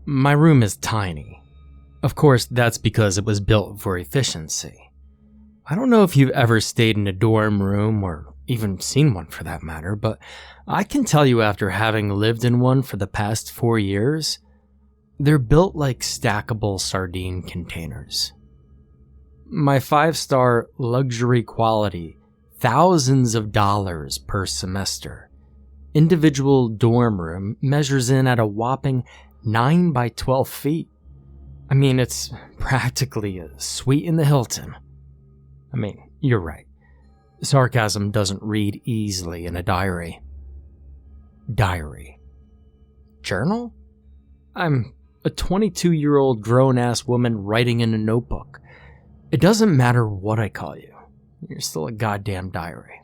My room is tiny. Of course, that's because it was built for efficiency. I don't know if you've ever stayed in a dorm room, or even seen one for that matter, but I can tell you after having lived in one for the past 4 years, they're built like stackable sardine containers. My 5-star luxury quality, thousands of dollars per semester, individual dorm room measures in at a whopping 9 by 12 feet. I mean, it's practically a suite in the Hilton. I mean, you're right. Sarcasm doesn't read easily in a diary. Diary. Journal? I'm a 22-year-old grown-ass woman writing in a notebook. It doesn't matter what I call you. You're still a goddamn diary.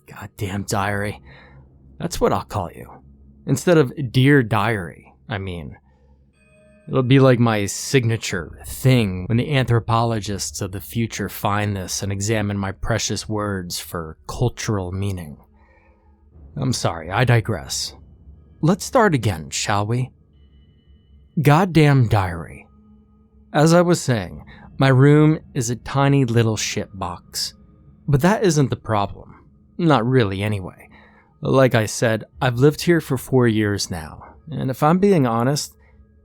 Goddamn diary. That's what I'll call you. Instead of Dear Diary, I mean. It'll be like my signature thing when the anthropologists of the future find this and examine my precious words for cultural meaning. I'm sorry, I digress. Let's start again, shall we? Goddamn diary. As I was saying, my room is a tiny little shitbox. But that isn't the problem. Not really, anyway. Like I said, I've lived here for 4 years now, and if I'm being honest,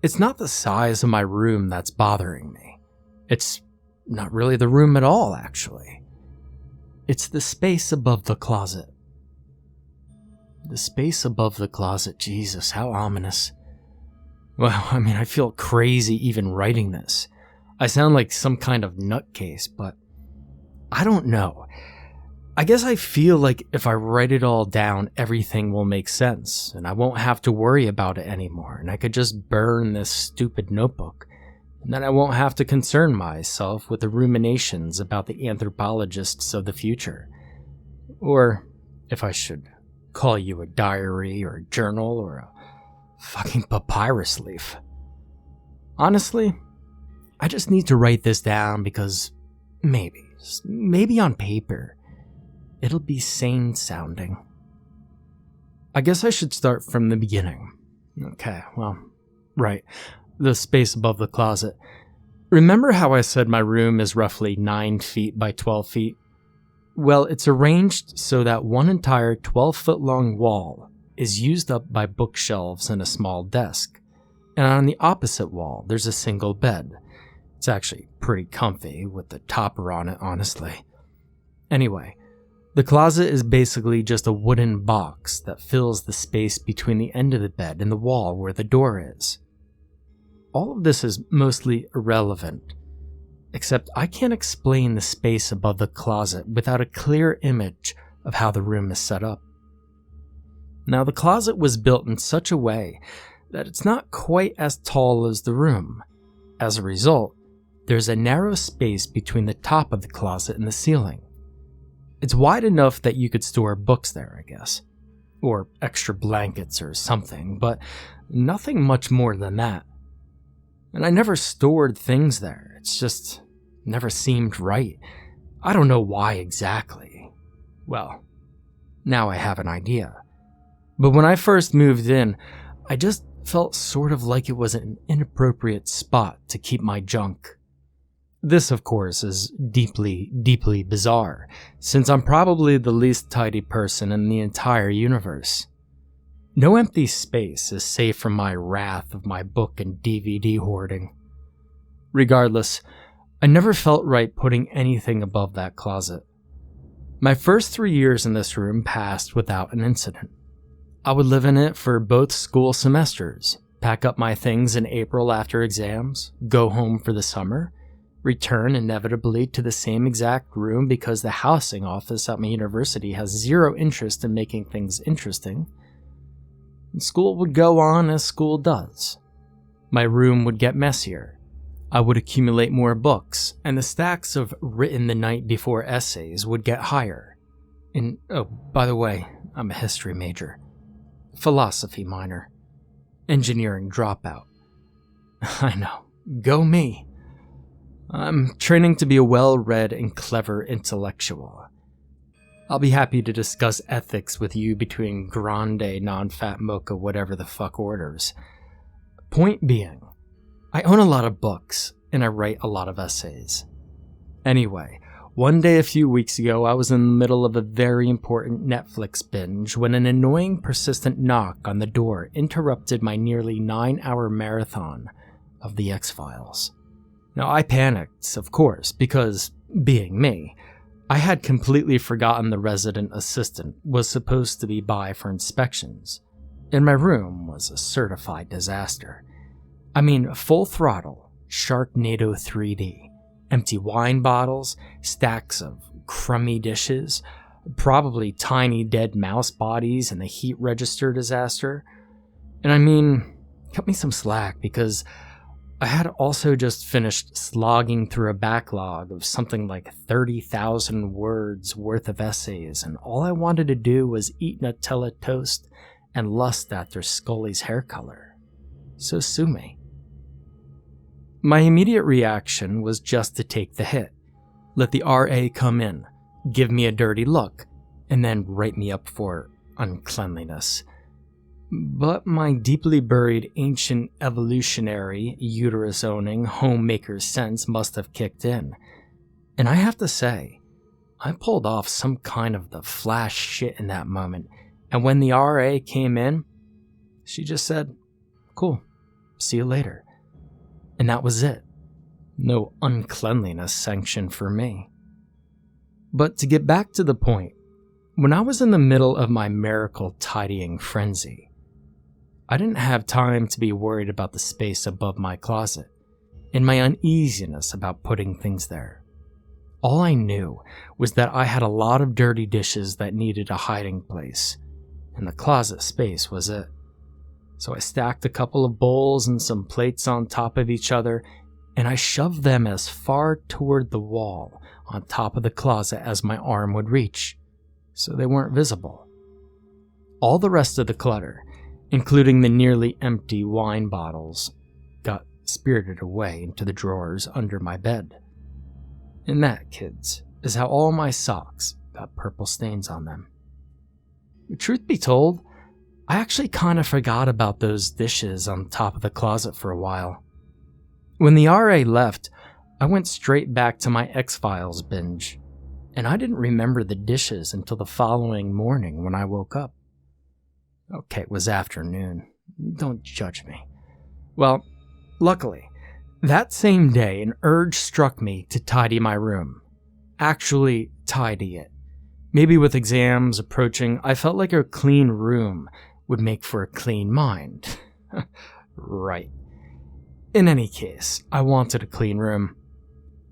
it's not the size of my room that's bothering me. It's not really the room at all, actually. It's the space above the closet. The space above the closet, Jesus, how ominous. Well, I mean, I feel crazy even writing this. I sound like some kind of nutcase, but I don't know. I guess I feel like if I write it all down, everything will make sense, and I won't have to worry about it anymore, and I could just burn this stupid notebook, and then I won't have to concern myself with the ruminations about the anthropologists of the future. Or, if I should call you a diary or a journal or a fucking papyrus leaf. Honestly, I just need to write this down because maybe on paper, it'll be sane sounding. I guess I should start from the beginning. Okay, well, right. The space above the closet. Remember how I said my room is roughly 9 feet by 12 feet? Well, it's arranged so that one entire 12-foot long wall is used up by bookshelves and a small desk. And on the opposite wall, there's a single bed. It's actually pretty comfy with the topper on it, honestly. Anyway, the closet is basically just a wooden box that fills the space between the end of the bed and the wall where the door is. All of this is mostly irrelevant, except I can't explain the space above the closet without a clear image of how the room is set up. Now, the closet was built in such a way that it's not quite as tall as the room. As a result, there's a narrow space between the top of the closet and the ceiling. It's wide enough that you could store books there, I guess. Or extra blankets or something, but nothing much more than that. And I never stored things there. It's just never seemed right. I don't know why exactly. Well, now I have an idea. But when I first moved in, I just felt sort of like it was an inappropriate spot to keep my junk. This, of course, is deeply, deeply bizarre, since I'm probably the least tidy person in the entire universe. No empty space is safe from my wrath of my book and DVD hoarding. Regardless, I never felt right putting anything above that closet. My first 3 years in this room passed without an incident. I would live in it for both school semesters, pack up my things in April after exams, go home for the summer, return inevitably to the same exact room because the housing office at my university has zero interest in making things interesting. And school would go on as school does. My room would get messier. I would accumulate more books, and the stacks of written the night before essays would get higher. And, oh, by the way, I'm a history major. Philosophy minor. Engineering dropout. I know. Go me. I'm training to be a well-read and clever intellectual. I'll be happy to discuss ethics with you between grande, non-fat mocha, whatever the fuck orders. Point being, I own a lot of books, and I write a lot of essays. Anyway, one day a few weeks ago, I was in the middle of a very important Netflix binge when an annoying, persistent knock on the door interrupted my nearly 9-hour marathon of The X-Files. Now, I panicked, of course, because, being me, I had completely forgotten the resident assistant was supposed to be by for inspections, and my room was a certified disaster. I mean, full throttle, Sharknado 3D. Empty wine bottles, stacks of crummy dishes, probably tiny dead mouse bodies and the heat register disaster. And I mean, cut me some slack because I had also just finished slogging through a backlog of something like 30,000 words worth of essays, and all I wanted to do was eat Nutella toast and lust after Scully's hair color. So sue me. My immediate reaction was just to take the hit, let the RA come in, give me a dirty look, and then write me up for uncleanliness. But my deeply buried ancient evolutionary, uterus-owning, homemaker sense must have kicked in. And I have to say, I pulled off some kind of the Flash shit in that moment, and when the RA came in, she just said, "Cool, see you later." And that was it. No uncleanliness sanctioned for me. But to get back to the point, when I was in the middle of my miracle tidying frenzy, I didn't have time to be worried about the space above my closet and my uneasiness about putting things there. All I knew was that I had a lot of dirty dishes that needed a hiding place, and the closet space was it. So I stacked a couple of bowls and some plates on top of each other, and I shoved them as far toward the wall on top of the closet as my arm would reach, so they weren't visible. All the rest of the clutter, including the nearly empty wine bottles, got spirited away into the drawers under my bed. And that, kids, is how all my socks got purple stains on them. Truth be told, I actually kind of forgot about those dishes on top of the closet for a while. When the RA left, I went straight back to my X-Files binge, and I didn't remember the dishes until the following morning when I woke up. Okay, it was afternoon. Don't judge me. Well, luckily, that same day an urge struck me to tidy my room. Actually, tidy it. Maybe with exams approaching, I felt like a clean room would make for a clean mind. Right. In any case, I wanted a clean room.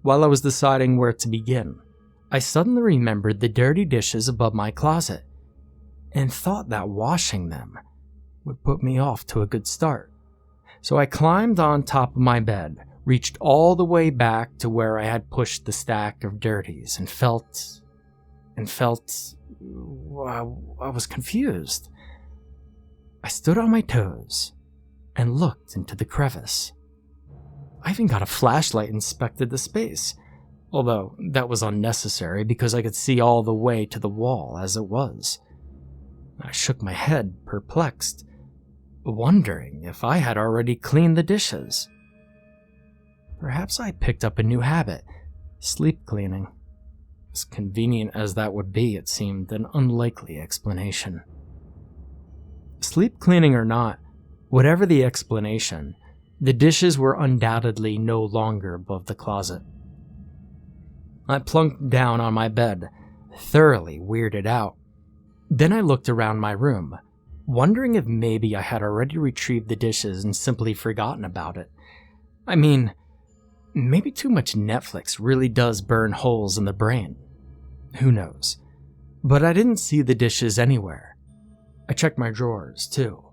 While I was deciding where to begin, I suddenly remembered the dirty dishes above my closet, and thought that washing them would put me off to a good start. So I climbed on top of my bed, reached all the way back to where I had pushed the stack of dirties, and felt I was confused. I stood on my toes and looked into the crevice. I even got a flashlight and inspected the space, although that was unnecessary because I could see all the way to the wall as it was. I shook my head, perplexed, wondering if I had already cleaned the dishes. Perhaps I picked up a new habit, sleep cleaning. As convenient as that would be, it seemed an unlikely explanation. Sleep cleaning or not, whatever the explanation, the dishes were undoubtedly no longer above the closet. I plunked down on my bed, thoroughly weirded out. Then I looked around my room, wondering if maybe I had already retrieved the dishes and simply forgotten about it. I mean, maybe too much Netflix really does burn holes in the brain. Who knows? But I didn't see the dishes anywhere. I checked my drawers, too,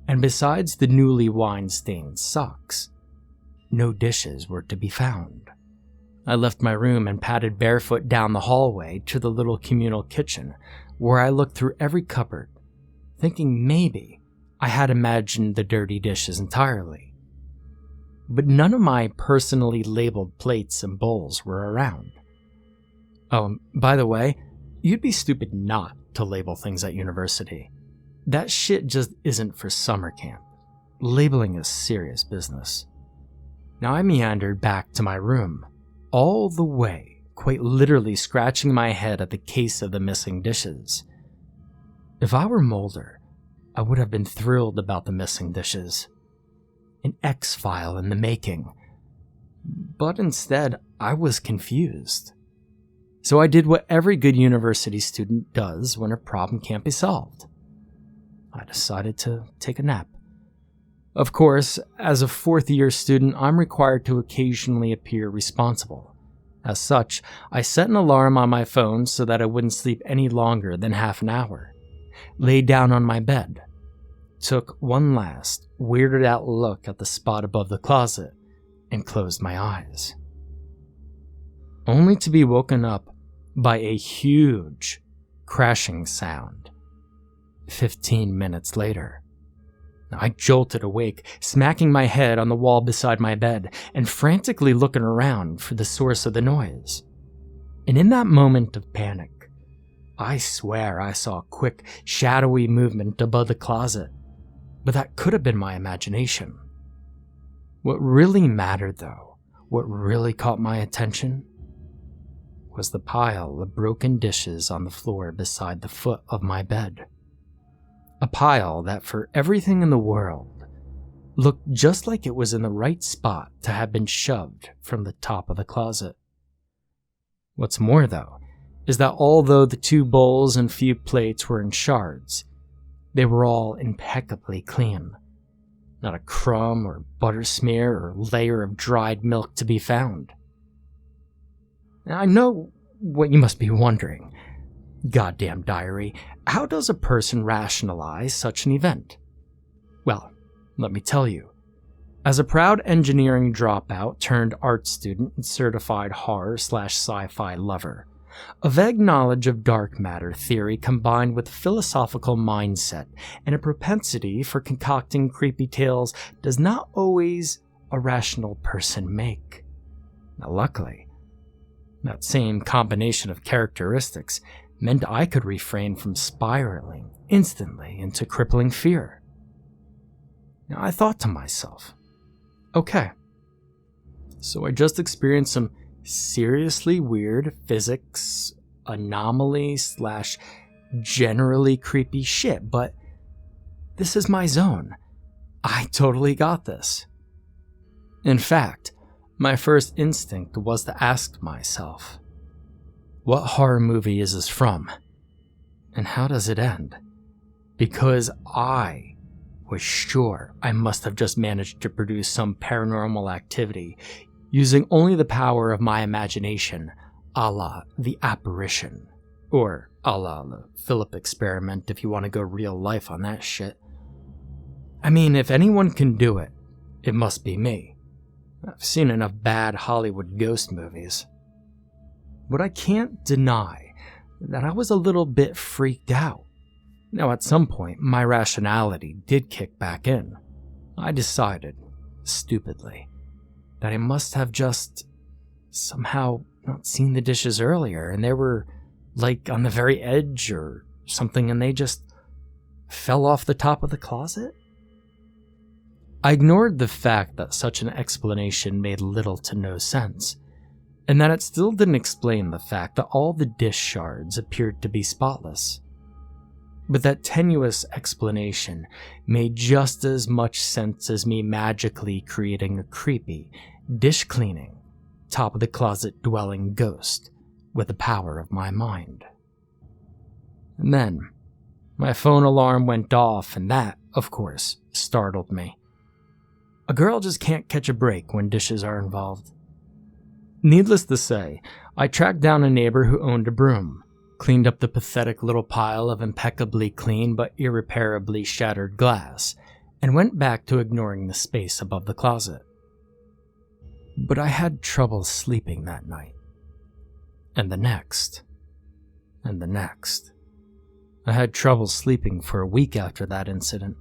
and besides the newly wine-stained socks, no dishes were to be found. I left my room and padded barefoot down the hallway to the little communal kitchen, where I looked through every cupboard, thinking maybe I had imagined the dirty dishes entirely. But none of my personally labeled plates and bowls were around. Oh, by the way, you'd be stupid not to label things at university. That shit just isn't for summer camp. labeling is serious business. Now I meandered back to my room, all the way, quite literally scratching my head at the case of the missing dishes. If I were Mulder, I would have been thrilled about the missing dishes. An X-file in the making. But instead, I was confused. So I did what every good university student does when a problem can't be solved. I decided to take a nap. Of course, as a fourth-year student, I'm required to occasionally appear responsible. As such, I set an alarm on my phone so that I wouldn't sleep any longer than half an hour. Laid down on my bed, took one last, weirded out look at the spot above the closet, and closed my eyes. Only to be woken up by a huge crashing sound 15 minutes later. I jolted awake, smacking my head on the wall beside my bed and frantically looking around for the source of the noise. And in that moment of panic, I swear I saw a quick, shadowy movement above the closet, but that could have been my imagination. What really mattered, though, what really caught my attention, was the pile of broken dishes on the floor beside the foot of my bed. A pile that, for everything in the world, looked just like it was in the right spot to have been shoved from the top of the closet. What's more, though, is that although the 2 bowls and few plates were in shards, they were all impeccably clean. Not a crumb or butter smear or layer of dried milk to be found. Now, I know what you must be wondering. Goddamn diary, how does a person rationalize such an event? Well, let me tell you. As a proud engineering dropout turned art student and certified horror/sci-fi lover, a vague knowledge of dark matter theory combined with philosophical mindset and a propensity for concocting creepy tales does not always a rational person make. Now, luckily, that same combination of characteristics meant I could refrain from spiraling instantly into crippling fear. Now, I thought to myself, okay, so I just experienced some seriously weird physics, anomaly/generally creepy shit, but this is my zone. I totally got this. In fact, my first instinct was to ask myself, what horror movie is this from? And how does it end? Because I was sure I must have just managed to produce some paranormal activity using only the power of my imagination, a la The Apparition, or a la the Philip experiment if you want to go real life on that shit. I mean, if anyone can do it, it must be me. I've seen enough bad Hollywood ghost movies. But I can't deny that I was a little bit freaked out. Now, at some point, my rationality did kick back in. I decided, stupidly, that I must have just somehow not seen the dishes earlier, and they were, like, on the very edge or something, and they just fell off the top of the closet? I ignored the fact that such an explanation made little to no sense, and that it still didn't explain the fact that all the dish shards appeared to be spotless. But that tenuous explanation made just as much sense as me magically creating a creepy, dish-cleaning, top-of-the-closet-dwelling ghost with the power of my mind. And then, my phone alarm went off, and that, of course, startled me. A girl just can't catch a break when dishes are involved. Needless to say, I tracked down a neighbor who owned a broom, cleaned up the pathetic little pile of impeccably clean but irreparably shattered glass, and went back to ignoring the space above the closet. But I had trouble sleeping that night. And the next. And the next. I had trouble sleeping for a week after that incident,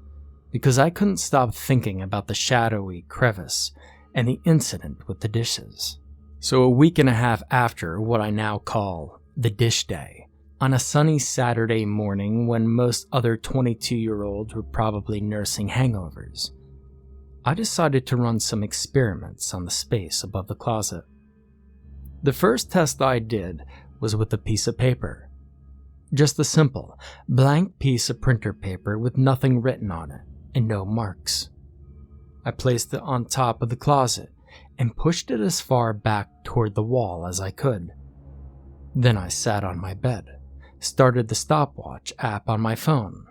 because I couldn't stop thinking about the shadowy crevice and the incident with the dishes. So a week and a half after what I now call the dish day, on a sunny Saturday morning when most other 22-year-olds were probably nursing hangovers, I decided to run some experiments on the space above the closet. The first test I did was with a piece of paper. Just a simple, blank piece of printer paper with nothing written on it and no marks. I placed it on top of the closet and pushed it as far back toward the wall as I could. Then I sat on my bed, started the stopwatch app on my phone,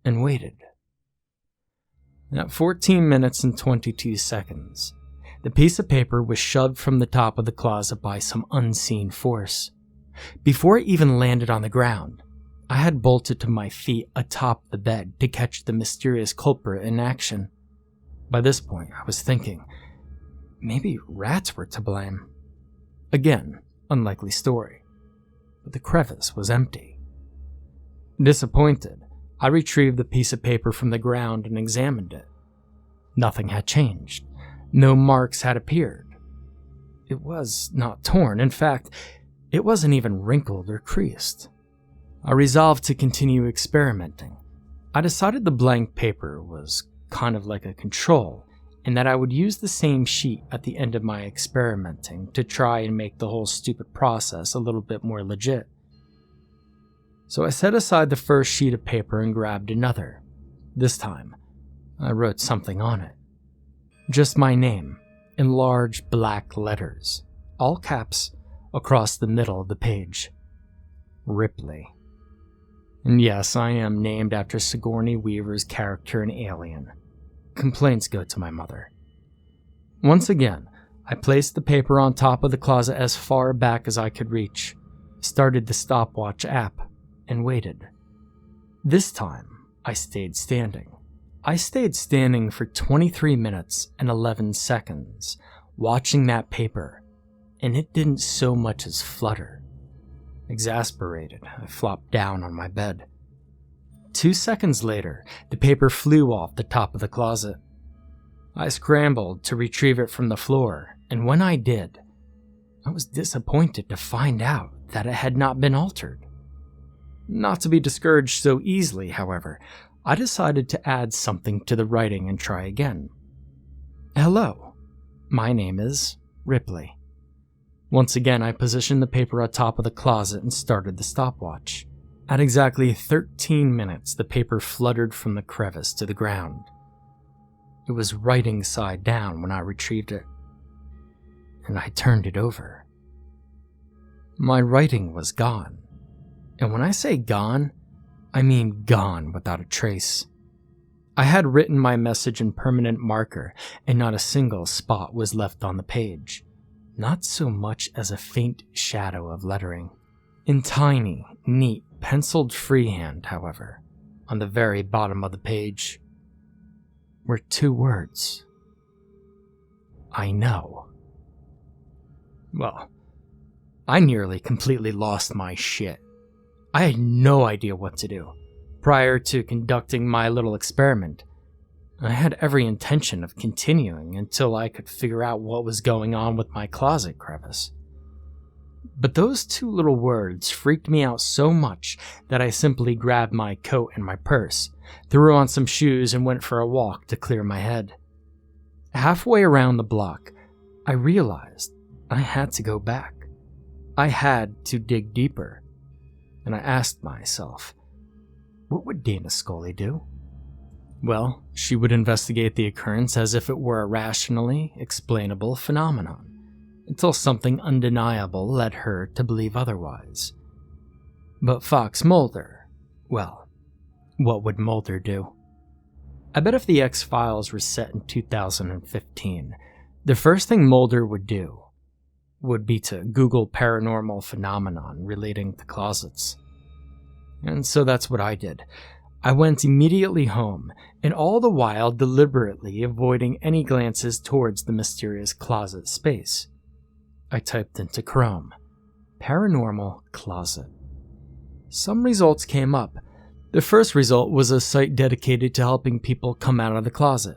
and waited. At 14 minutes and 22 seconds, the piece of paper was shoved from the top of the closet by some unseen force. Before it even landed on the ground, I had bolted to my feet atop the bed to catch the mysterious culprit in action. By this point, I was thinking, maybe rats were to blame. Again, unlikely story, but the crevice was empty. Disappointed, I retrieved the piece of paper from the ground and examined it. Nothing had changed. No marks had appeared. It was not torn. In fact, it wasn't even wrinkled or creased. I resolved to continue experimenting. I decided the blank paper was kind of like a control, and that I would use the same sheet at the end of my experimenting to try and make the whole stupid process a little bit more legit. So I set aside the first sheet of paper and grabbed another. This time, I wrote something on it. Just my name, in large black letters, all caps, across the middle of the page. Ripley. And yes, I am named after Sigourney Weaver's character in Alien. Complaints go to my mother. Once again, I placed the paper on top of the closet as far back as I could reach, started the stopwatch app, and waited. This time, I stayed standing. I stayed standing for 23 minutes and 11 seconds, watching that paper, and it didn't so much as flutter. Exasperated, I flopped down on my bed. 2 seconds later, the paper flew off the top of the closet. I scrambled to retrieve it from the floor, and when I did, I was disappointed to find out that it had not been altered. Not to be discouraged so easily, however, I decided to add something to the writing and try again. Hello, my name is Ripley. Once again, I positioned the paper atop of the closet and started the stopwatch. At exactly 13 minutes, the paper fluttered from the crevice to the ground. It was writing side down when I retrieved it, and I turned it over. My writing was gone. And when I say gone, I mean gone without a trace. I had written my message in permanent marker, and not a single spot was left on the page. Not so much as a faint shadow of lettering. In tiny, neat, penciled freehand, however, on the very bottom of the page, were 2 words. I know. Well, I nearly completely lost my shit. I had no idea what to do. Prior to conducting my little experiment, I had every intention of continuing until I could figure out what was going on with my closet crevice. But those 2 little words freaked me out so much that I simply grabbed my coat and my purse, threw on some shoes, and went for a walk to clear my head. Halfway around the block, I realized I had to go back. I had to dig deeper. And I asked myself, what would Dana Scully do? Well, she would investigate the occurrence as if it were a rationally explainable phenomenon, until something undeniable led her to believe otherwise. But Fox Mulder, well, what would Mulder do? I bet if the X-Files were set in 2015, the first thing Mulder would do would be to Google paranormal phenomenon relating to closets. And so that's what I did. I went immediately home, and all the while deliberately avoiding any glances towards the mysterious closet space. I typed into Chrome, paranormal closet. Some results came up. The first result was a site dedicated to helping people come out of the closet.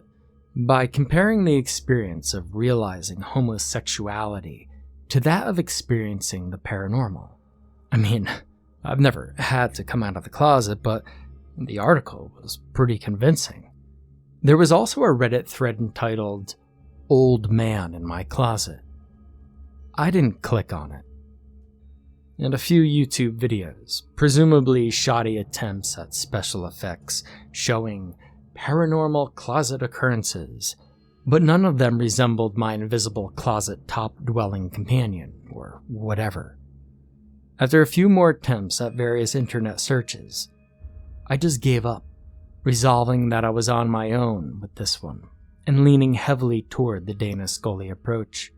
By comparing the experience of realizing homosexuality to that of experiencing the paranormal. I mean, I've never had to come out of the closet, but the article was pretty convincing. There was also a Reddit thread entitled, "Old Man in My Closet." I didn't click on it. And a few YouTube videos, presumably shoddy attempts at special effects, showing paranormal closet occurrences, but none of them resembled my invisible closet top-dwelling companion, or whatever. After a few more attempts at various internet searches, I just gave up, resolving that I was on my own with this one, and leaning heavily toward the Dana Scully approach.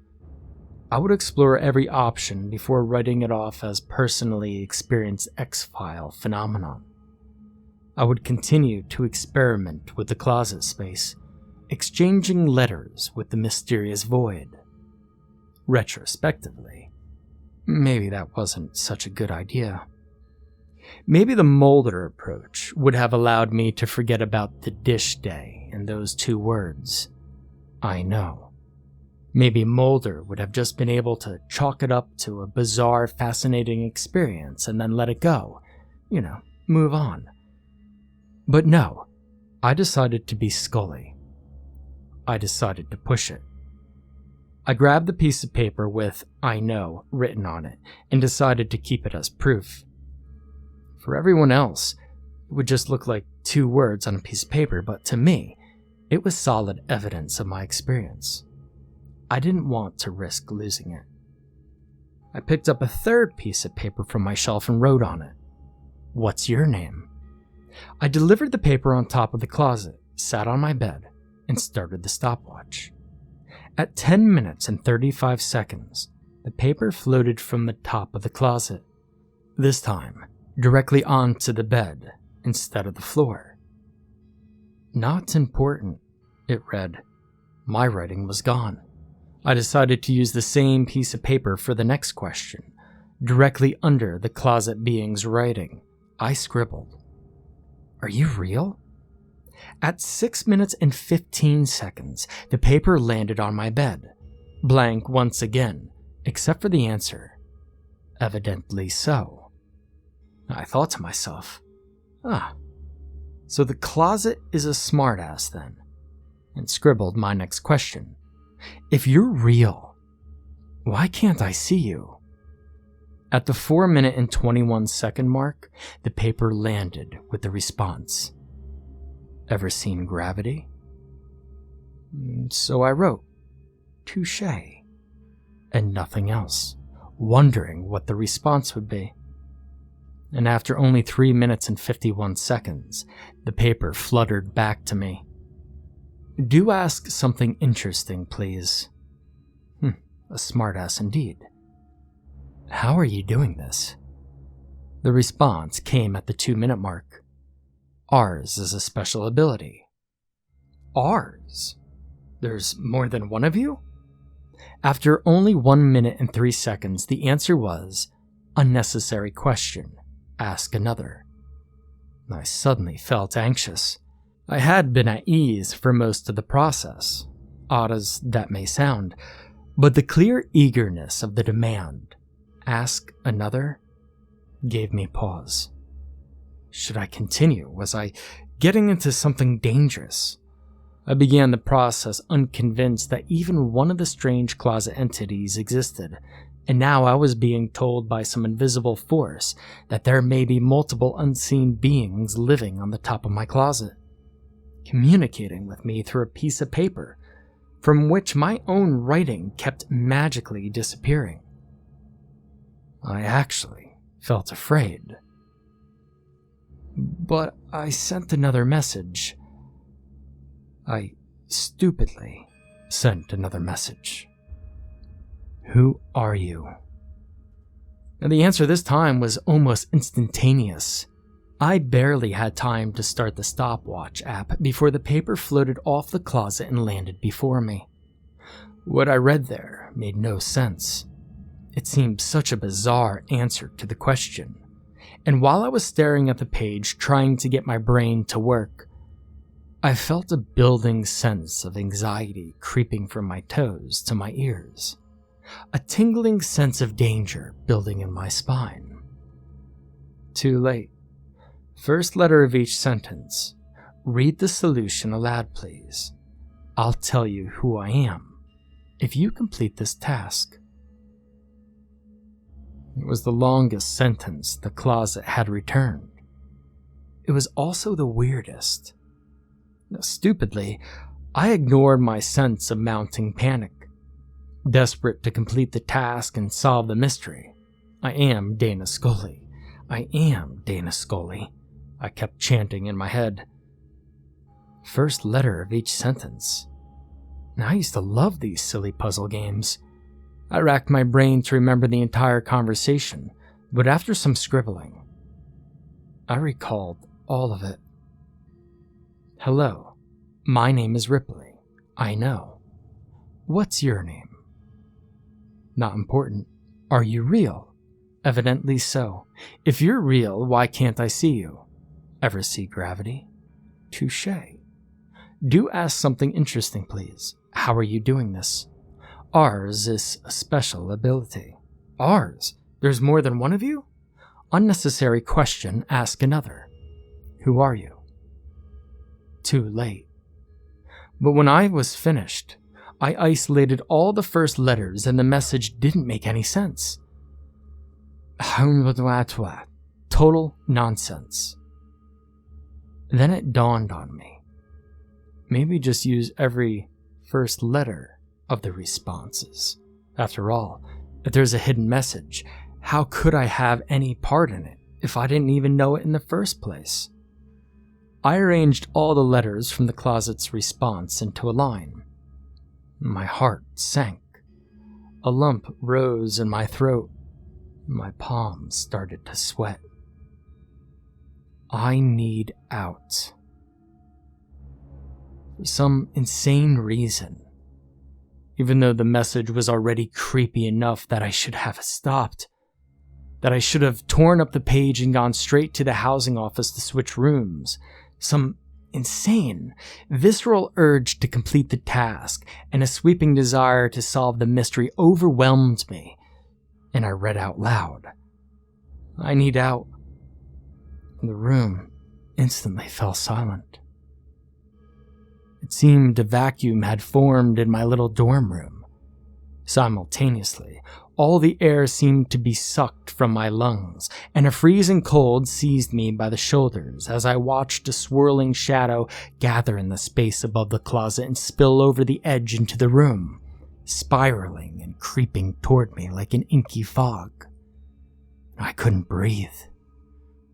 I would explore every option before writing it off as personally experienced X-File phenomenon. I would continue to experiment with the closet space, exchanging letters with the mysterious void. Retrospectively, maybe that wasn't such a good idea. Maybe the Mulder approach would have allowed me to forget about the dish day and those 2 words, "I know." Maybe Mulder would have just been able to chalk it up to a bizarre, fascinating experience and then let it go. Move on. But no, I decided to be Scully. I decided to push it. I grabbed the piece of paper with "I know" written on it and decided to keep it as proof. For everyone else, it would just look like 2 words on a piece of paper, but to me, it was solid evidence of my experience. I didn't want to risk losing it. I picked up a 3rd piece of paper from my shelf and wrote on it, "What's your name?" I delivered the paper on top of the closet, sat on my bed, and started the stopwatch. At 10 minutes and 35 seconds, the paper floated from the top of the closet, this time directly onto the bed instead of the floor. "Not important," it read. My writing was gone. I decided to use the same piece of paper for the next question. Directly under the closet being's writing, I scribbled, "Are you real?" At 6 minutes and 15 seconds, the paper landed on my bed, blank once again, except for the answer, "Evidently so." I thought to myself, so the closet is a smartass then, and scribbled my next question. "If you're real, why can't I see you?" At the 4-minute and 21-second mark, the paper landed with the response, "Ever seen gravity?" So I wrote, "Touché," and nothing else, wondering what the response would be. And after only 3 minutes and 51 seconds, the paper fluttered back to me. "Do ask something interesting, please." A smartass indeed. "How are you doing this?" The response came at the 2-minute mark. "Ours is a special ability." Ours? There's more than one of you? After only 1 minute and 3 seconds, the answer was, "Unnecessary question. Ask another." I suddenly felt anxious. I had been at ease for most of the process, odd as that may sound, but the clear eagerness of the demand, "Ask another," gave me pause. Should I continue? Was I getting into something dangerous? I began the process unconvinced that even one of the strange closet entities existed, and now I was being told by some invisible force that there may be multiple unseen beings living on the top of my closet, communicating with me through a piece of paper, from which my own writing kept magically disappearing. I actually felt afraid. But I sent another message. I stupidly sent another message. "Who are you?" And the answer this time was almost instantaneous. I barely had time to start the stopwatch app before the paper floated off the closet and landed before me. What I read there made no sense. It seemed such a bizarre answer to the question. And while I was staring at the page, trying to get my brain to work, I felt a building sense of anxiety creeping from my toes to my ears. A tingling sense of danger building in my spine. Too late. First letter of each sentence. Read the solution aloud, please. I'll tell you who I am if you complete this task. It was the longest sentence the closet had returned. It was also the weirdest. Stupidly, I ignored my sense of mounting panic. Desperate to complete the task and solve the mystery. I am Dana Scully. I am Dana Scully, I kept chanting in my head. First letter of each sentence. Now, I used to love these silly puzzle games. I racked my brain to remember the entire conversation, but after some scribbling, I recalled all of it. Hello, my name is Ripley. I know. What's your name? Not important. Are you real? Evidently so. If you're real, why can't I see you? Ever see gravity? Touché. Do ask something interesting, please. How are you doing this? Ours is a special ability. Ours? There's more than one of you? Unnecessary question, ask another. Who are you? Too late. But when I was finished, I isolated all the first letters and the message didn't make any sense. Total nonsense. Then it dawned on me. Maybe just use every first letter of the responses. After all, if there's a hidden message, how could I have any part in it if I didn't even know it in the first place? I arranged all the letters from the closet's response into a line. My heart sank. A lump rose in my throat. My palms started to sweat. I need out. For some insane reason, even though the message was already creepy enough that I should have stopped, that I should have torn up the page and gone straight to the housing office to switch rooms, some insane, visceral urge to complete the task and a sweeping desire to solve the mystery overwhelmed me, and I read out loud, I need out. The room instantly fell silent. It seemed a vacuum had formed in my little dorm room. Simultaneously, all the air seemed to be sucked from my lungs, and a freezing cold seized me by the shoulders as I watched a swirling shadow gather in the space above the closet and spill over the edge into the room, spiraling and creeping toward me like an inky fog. I couldn't breathe.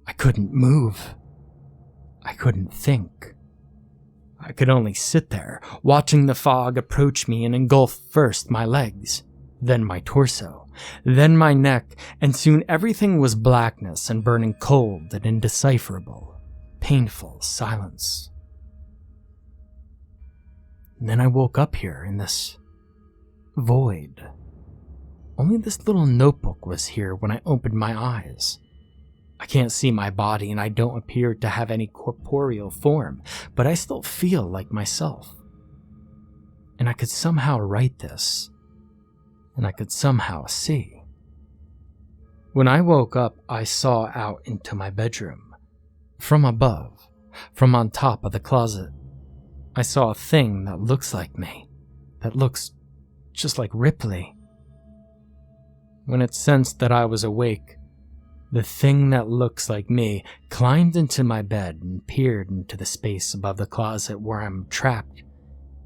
I couldn't move. I couldn't think. I could only sit there, watching the fog approach me and engulf first my legs, then my torso, then my neck, and soon everything was blackness and burning cold and indecipherable, painful silence. And then I woke up here in this void. Only this little notebook was here when I opened my eyes. I can't see my body and I don't appear to have any corporeal form, but I still feel like myself. And I could somehow write this, and I could somehow see. When I woke up, I saw out into my bedroom. From above, from on top of the closet, I saw a thing that looks like me, that looks just like Ripley. When it sensed that I was awake, the thing that looks like me climbed into my bed and peered into the space above the closet where I'm trapped,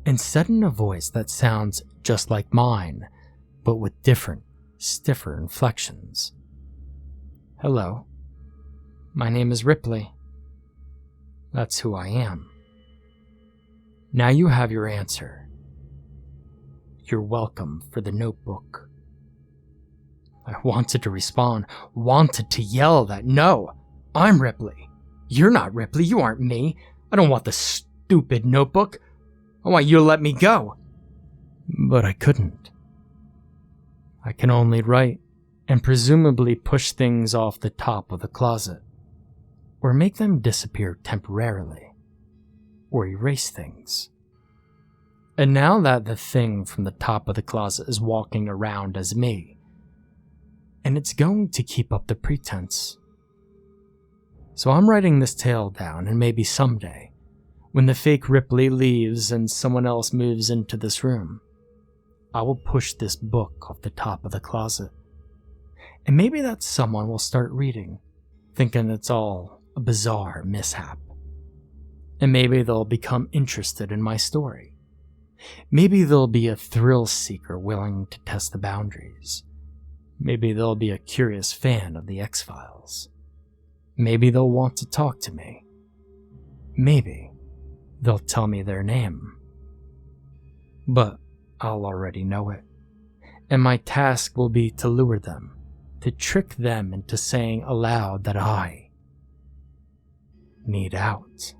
and said in a voice that sounds just like mine, but with different, stiffer inflections. Hello, my name is Ripley. That's who I am. Now you have your answer. You're welcome for the notebook. I wanted to respond, wanted to yell that, no, I'm Ripley. You're not Ripley, you aren't me. I don't want the stupid notebook. I want you to let me go. But I couldn't. I can only write and presumably push things off the top of the closet, or make them disappear temporarily, or erase things. And now that the thing from the top of the closet is walking around as me, and it's going to keep up the pretense. So I'm writing this tale down, and maybe someday, When the fake Ripley leaves and someone else moves into this room, I will push this book off the top of the closet. And maybe that someone will start reading, thinking it's all a bizarre mishap. And maybe they'll become interested in my story. Maybe they'll be a thrill seeker willing to test the boundaries. Maybe they'll be a curious fan of the X-Files. Maybe they'll want to talk to me. Maybe they'll tell me their name. But I'll already know it. And my task will be to lure them, to trick them into saying aloud that I need out.